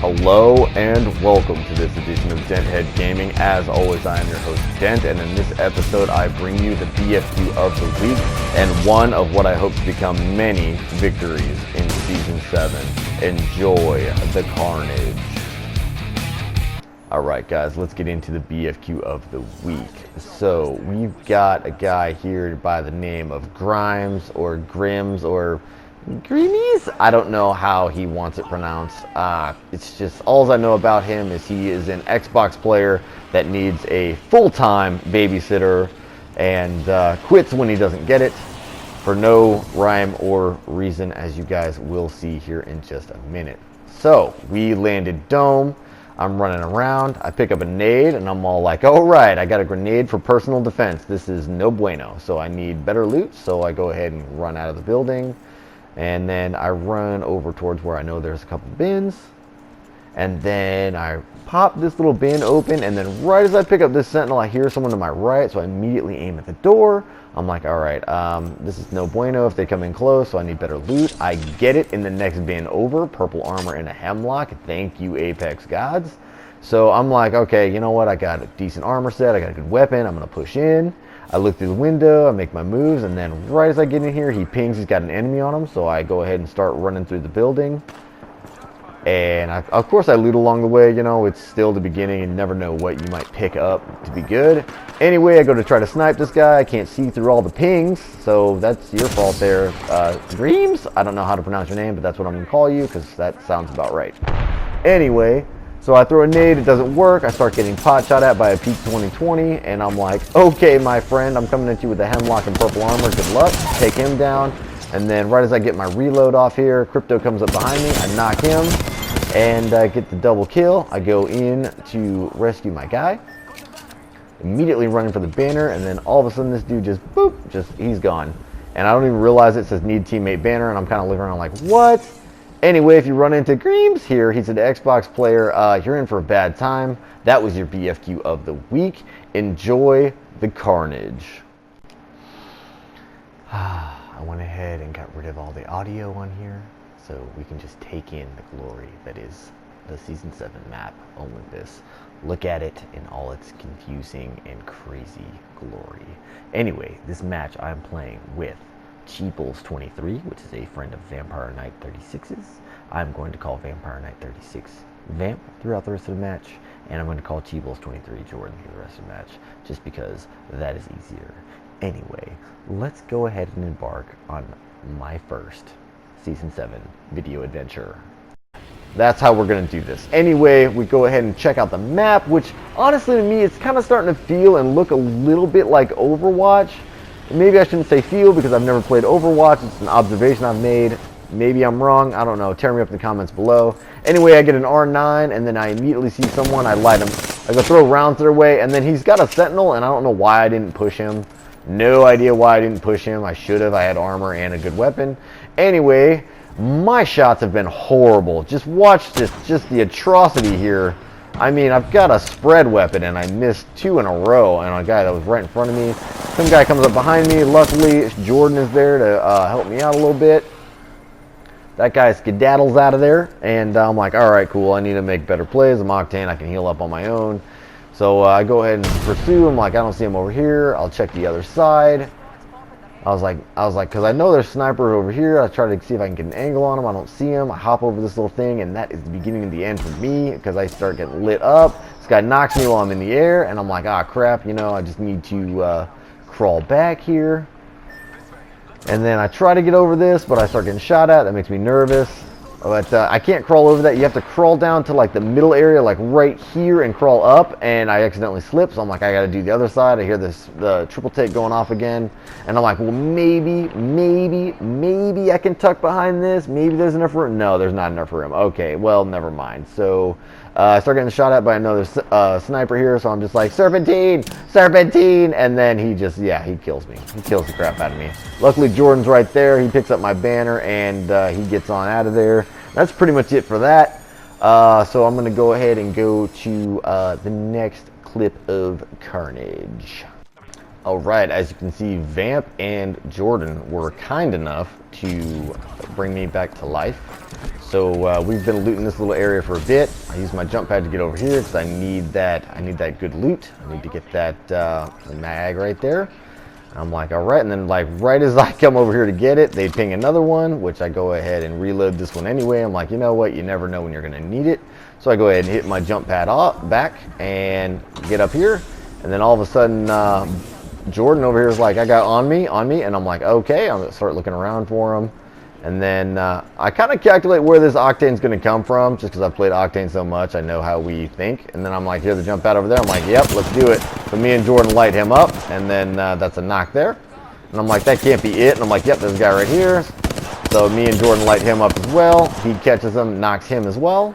Hello and welcome to this edition of Denthead Gaming. As always, I am your host Dent, and in this episode I bring you the BFQ of the week and one of what I hope to become many victories in Season 7. Enjoy the carnage. Alright guys, let's get into the BFQ of the week. So, we've got a guy here by the name of Grimes, or Grims, or Greenies? I don't know how he wants it pronounced. It's just, all I know about him is he is an Xbox player that needs a full-time babysitter and quits when he doesn't get it for no rhyme or reason, as you guys will see here in just a minute. So, we landed Dome. I'm running around, I pick up a nade, and I'm all like, all right, I got a grenade for personal defense. This is no bueno, so I need better loot, so I go ahead and run out of the building. And then I run over towards where I know there's a couple bins. And then I pop this little bin open, and then right as I pick up this sentinel, I hear someone to my right, so I immediately aim at the door. I'm like, alright, this is no bueno if they come in close, so I need better loot. I get it in the next bin over, purple armor and a hemlock. Thank you, Apex Gods. So I'm like, okay, you know what, I got a decent armor set, I got a good weapon, I'm going to push in. I look through the window, I make my moves, and then right as I get in here, he pings, he's got an enemy on him, so I go ahead and start running through the building. And of course I loot along the way, you know, it's still the beginning, and you never know what you might pick up to be good. Anyway, I go to try to snipe this guy, I can't see through all the pings, so that's your fault there. Dreams? I don't know how to pronounce your name, but that's what I'm going to call you, because that sounds about right. Anyway, so I throw a nade, it doesn't work, I start getting pot shot at by a Peak 2020, and I'm like, okay my friend, I'm coming at you with the hemlock and purple armor, good luck, take him down. And then right as I get my reload off here, Crypto comes up behind me, I knock him, and I get the double kill. I go in to rescue my guy, immediately running for the banner, and then all of a sudden this dude just, boop, he's gone. And I don't even realize it says need teammate banner, and I'm kind of looking around like, what? Anyway, if you run into Greaves here, he's an Xbox player, you're in for a bad time. That was your BFQ of the week. Enjoy the carnage. I went ahead and got rid of all the audio on here, so we can just take in the glory that is the Season 7 map, Olympus. Look at it in all its confusing and crazy glory. Anyway, this match I'm playing with Cheeples23, which is a friend of Vampire Knight 36's. I'm going to call Vampire Knight 36 Vamp throughout the rest of the match, and I'm going to call Cheeples23 Jordan through the rest of the match, just because that is easier. Anyway, let's go ahead and embark on my first Season 7 video adventure. That's how we're going to do this. Anyway, we go ahead and check out the map, which honestly to me, it's kind of starting to feel and look a little bit like Overwatch. Maybe I shouldn't say feel because I've never played Overwatch. It's an observation I've made. Maybe I'm wrong. I don't know. Tear me up in the comments below. Anyway, I get an R9 and then I immediately see someone. I light him. I go throw rounds their way, and then he's got a sentinel, and I don't know why I didn't push him. No idea why I didn't push him. I should have. I had armor and a good weapon. Anyway, my shots have been horrible. Just watch this. Just the atrocity here. I mean, I've got a spread weapon, and I missed 2 in a row, and a guy that was right in front of me. Some guy comes up behind me. Luckily, Jordan is there to help me out a little bit. That guy skedaddles out of there, and I'm like, all right, cool. I need to make better plays. I'm Octane. I can heal up on my own. So I go ahead and pursue him. Like, I don't see him over here. I'll check the other side. I was like, because I know there's snipers over here. I try to see if I can get an angle on him. I don't see him. I hop over this little thing, and that is the beginning of the end for me, because I start getting lit up. This guy knocks me while I'm in the air, and I'm like, ah, crap, you know, I just need to crawl back here. And then I try to get over this, but I start getting shot at. That makes me nervous. But I can't crawl over that. You have to crawl down to like the middle area, like right here, and crawl up. And I accidentally slip, so I'm like, I got to do the other side. I hear the triple take going off again, and I'm like, well, maybe I can tuck behind this. Maybe there's enough room. No, there's not enough room. Okay, well, never mind. So I start getting shot at by another sniper here. So I'm just like, serpentine, and then he just, yeah, he kills me. He kills the crap out of me. Luckily, Jordan's right there. He picks up my banner, and he gets on out of there. That's pretty much it for that. So I'm going to go ahead and go to the next clip of carnage. Alright, as you can see, Vamp and Jordan were kind enough to bring me back to life. So we've been looting this little area for a bit. I use my jump pad to get over here because I need that good loot. I need to get that the mag right there. I'm like, alright, and then like right as I come over here to get it, they ping another one, which I go ahead and reload this one anyway. I'm like, you know what, you never know when you're gonna need it. So I go ahead and hit my jump pad back and get up here, and then all of a sudden Jordan over here is like, I got on me, and I'm like, okay, I'm gonna start looking around for him. And then I kind of calculate where this Octane's going to come from, just because I've played Octane so much, I know how we think. And then I'm like, here's the jump pad over there. I'm like, yep, let's do it. So me and Jordan light him up, and then that's a knock there. And I'm like, that can't be it. And I'm like, yep, there's a guy right here. So me and Jordan light him up as well. He catches him, knocks him as well.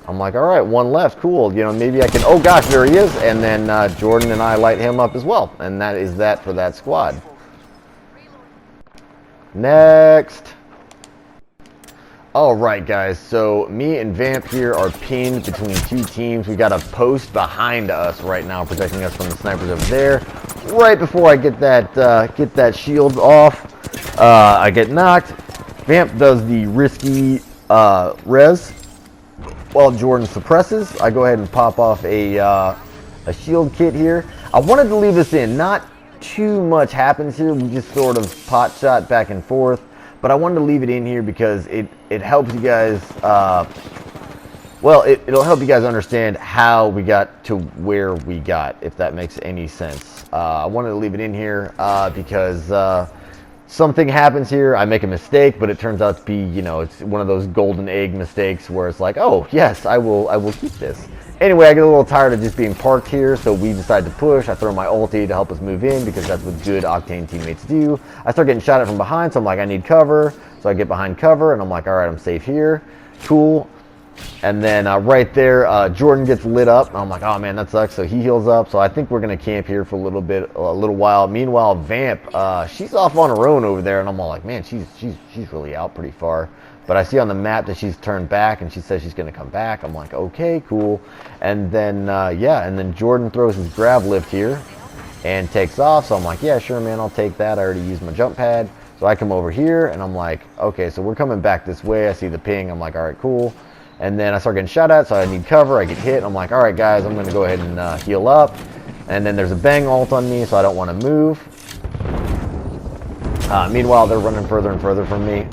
I'm like, all right, one left, cool. You know, maybe I can, oh gosh, there he is. And then Jordan and I light him up as well. And that is that for that squad. Next. Alright guys, so me and Vamp here are pinned between two teams. We got a post behind us right now protecting us from the snipers over there. Right before I get that shield off, I get knocked. Vamp does the risky res while Jordan suppresses. I go ahead and pop off a shield kit here. I wanted to leave this in. Not too much happens here. We just sort of pot shot back and forth. But I wanted to leave it in here because it helps you guys, well, it'll help you guys understand how we got to where we got, if that makes any sense. I wanted to leave it in here because something happens here, I make a mistake, but it turns out to be, you know, it's one of those golden egg mistakes where it's like, oh, yes, I will keep this. Anyway, I get a little tired of just being parked here, so we decide to push. I throw my ulti to help us move in because that's what good Octane teammates do. I start getting shot at from behind, so I'm like, I need cover. So I get behind cover, and I'm like, all right, I'm safe here. Cool. And then right there, Jordan gets lit up. And I'm like, oh man, that sucks. So he heals up. So I think we're gonna camp here for a little while. Meanwhile, Vamp, she's off on her own over there, and I'm all like, man, she's really out pretty far. But I see on the map that she's turned back, and she says she's gonna come back. I'm like, okay, cool. And then yeah, and then Jordan throws his grab lift here and takes off. So I'm like, yeah, sure, man, I'll take that. I already used my jump pad. So I come over here, and I'm like, okay, so we're coming back this way. I see the ping. I'm like, all right, cool. And then I start getting shot at, so I need cover. I get hit. I'm like, all right, guys, I'm going to go ahead and heal up. And then there's a bang ult on me, so I don't want to move. Meanwhile, they're running further and further from me.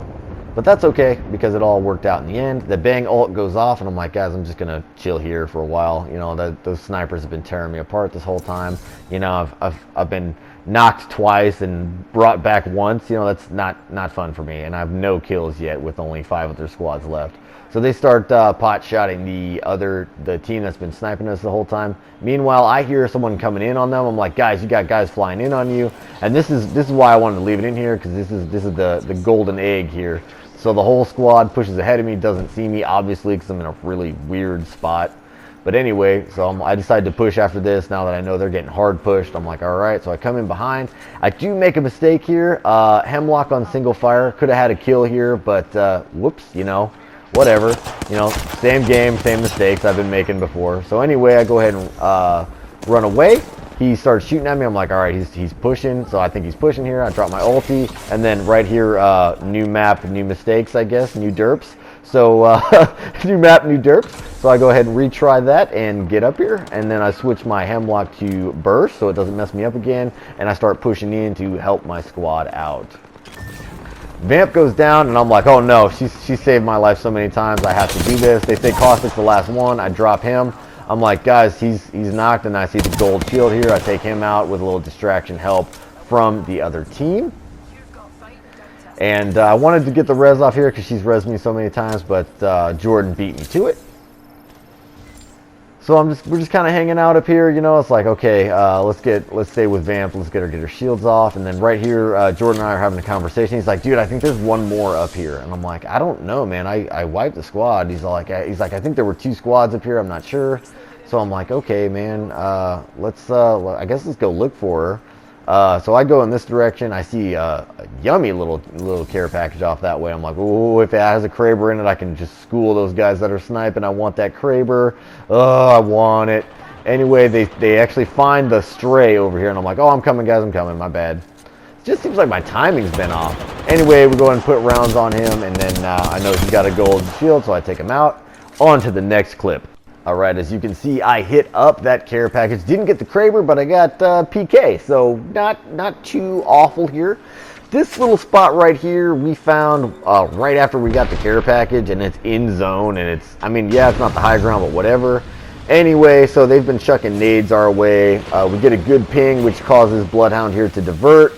But that's okay, because it all worked out in the end. The bang ult goes off, and I'm like, guys, I'm just going to chill here for a while. You know, those snipers have been tearing me apart this whole time. You know, I've been knocked twice and brought back once. You know, that's not fun for me. And I have no kills yet with only 5 other squads left. So they start pot shotting the team that's been sniping us the whole time. Meanwhile, I hear someone coming in on them. I'm like, guys, you got guys flying in on you. And this is why I wanted to leave it in here, because this is the golden egg here. So the whole squad pushes ahead of me, doesn't see me, obviously, because I'm in a really weird spot. But anyway, so I decided to push after this. Now that I know they're getting hard pushed, I'm like, all right. So I come in behind. I do make a mistake here. Hemlock on single fire. Could have had a kill here, but whoops, you know. Whatever, you know, same game, same mistakes I've been making before. So anyway, I go ahead and run away. He starts shooting at me. I'm like, all right, he's pushing. So I think he's pushing here. I drop my ulti, and then right here, new map, new mistakes, I guess, new derps. So new map, new derps. So I go ahead and retry that and get up here, and then I switch my Hemlock to burst so it doesn't mess me up again, and I start pushing in to help my squad out. Vamp goes down, and I'm like, oh no, she saved my life so many times, I have to do this. They say Caustic's the last one. I drop him. I'm like, guys, he's knocked, and I see the gold shield here. I take him out with a little distraction help from the other team. And I wanted to get the res off here because she's resed me so many times, but Jordan beat me to it. So we're just kind of hanging out up here, you know. It's like, okay, let's stay with Vamp. Let's get her shields off. And then right here, Jordan and I are having a conversation. He's like, dude, I think there's one more up here. And I'm like, I don't know, man. I wiped the squad. He's like, I think there were 2 squads up here. I'm not sure. So I'm like, okay, man. I guess let's go look for her. So I go in this direction. I see a yummy little care package off that way. I'm like, oh, if it has a Kraber in it, I can just school those guys that are sniping. I want that Kraber. Oh, I want it. Anyway, they actually find the stray over here, and I'm like, oh, I'm coming, guys, I'm coming, my bad. It just seems like my timing's been off. Anyway, we go ahead and put rounds on him, and then I know he's got a gold shield, so I take him out. On to the next clip. All right, as you can see, I hit up that care package. Didn't get the Kraber, but I got PK, so not too awful here. This little spot right here we found right after we got the care package, and it's in zone, and it's, I mean, yeah, it's not the high ground, but whatever. Anyway, so they've been chucking nades our way. We get a good ping, which causes Bloodhound here to divert.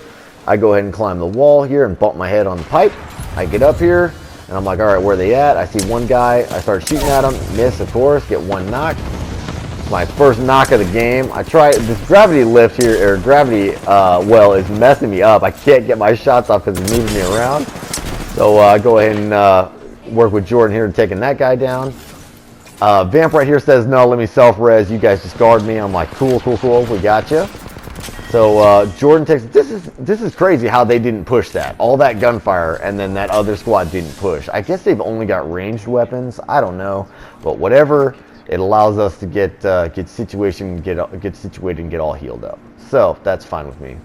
I go ahead and climb the wall here and bump my head on the pipe. I get up here, and I'm like, all right, where are they at? I see one guy. I start shooting at him. Miss, of course. Get one knock. My first knock of the game. I try this gravity lift here, or gravity well is messing me up. I can't get my shots off because it's moving me around. So I go ahead and work with Jordan here taking that guy down. Vamp right here says, no, let me self-res. You guys just guard me. I'm like, cool, we got you. So Jordan takes, this is crazy how they didn't push that. All that gunfire, and then that other squad didn't push. I guess they've only got ranged weapons. I don't know, but whatever. It allows us to get situated and get all healed up. So that's fine with me.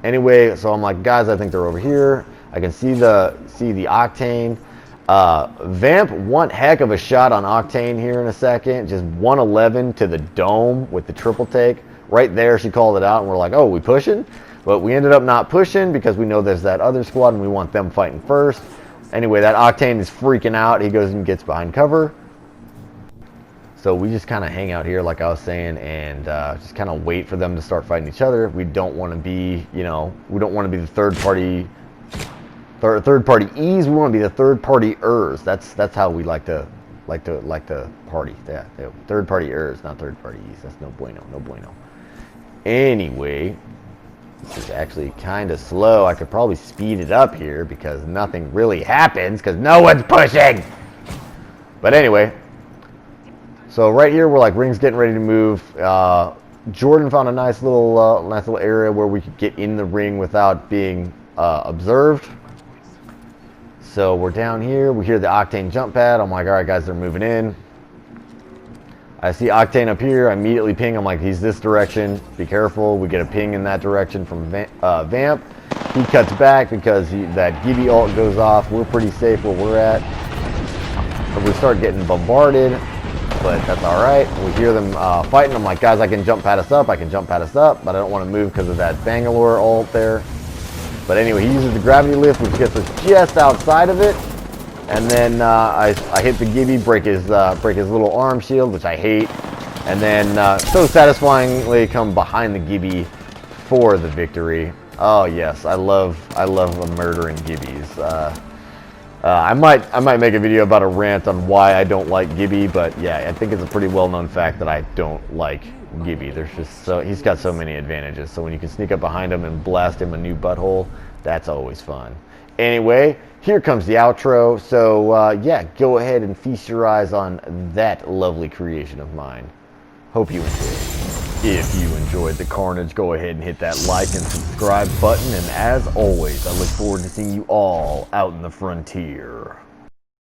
Anyway, so I'm like, guys, I think they're over here. I can see the Octane. Vamp, one heck of a shot on Octane here in a second. Just 111 to the dome with the triple take. Right there, she called it out, and we're like, oh, we pushing? But we ended up not pushing because we know there's that other squad, and we want them fighting first. Anyway, that Octane is freaking out. He goes and gets behind cover. So we just kind of hang out here, like I was saying, and just kind of wait for them to start fighting each other. We don't want to be, you know, we don't want to be the third party E's. We want to be the third party ers. That's how we like to party. Yeah, third party ers, not third party E's. That's no bueno, no bueno. Anyway, this is actually kind of slow. I could probably speed it up here because nothing really happens because no one's pushing. But anyway. So right here, we're like, ring's getting ready to move. Jordan found a nice little area where we could get in the ring without being observed. So we're down here. We hear the Octane jump pad. I'm like, all right, guys, they're moving in. I see Octane up here. I immediately ping. I'm like, he's this direction. Be careful. We get a ping in that direction from Vamp. He cuts back because that Gibby ult goes off. We're pretty safe where we're at. We start getting bombarded. But that's all right. We hear them fighting. I'm like, guys, I can jump pad us up. But I don't want to move because of that Bangalore ult there. But anyway, he uses the gravity lift, which gets us just outside of it. And then I hit the Gibby, break his little arm shield, which I hate. And then so satisfyingly come behind the Gibby for the victory. Oh yes, I love murdering Gibbies. I might make a video about a rant on why I don't like Gibby, but yeah, I think it's a pretty well-known fact that I don't like Gibby. He's got so many advantages. So when you can sneak up behind him and blast him a new butthole, that's always fun. Anyway, here comes the outro. So yeah, go ahead and feast your eyes on that lovely creation of mine. Hope you enjoyed. If you enjoyed the carnage, go ahead and hit that like and subscribe button. And as always, I look forward to seeing you all out in the frontier.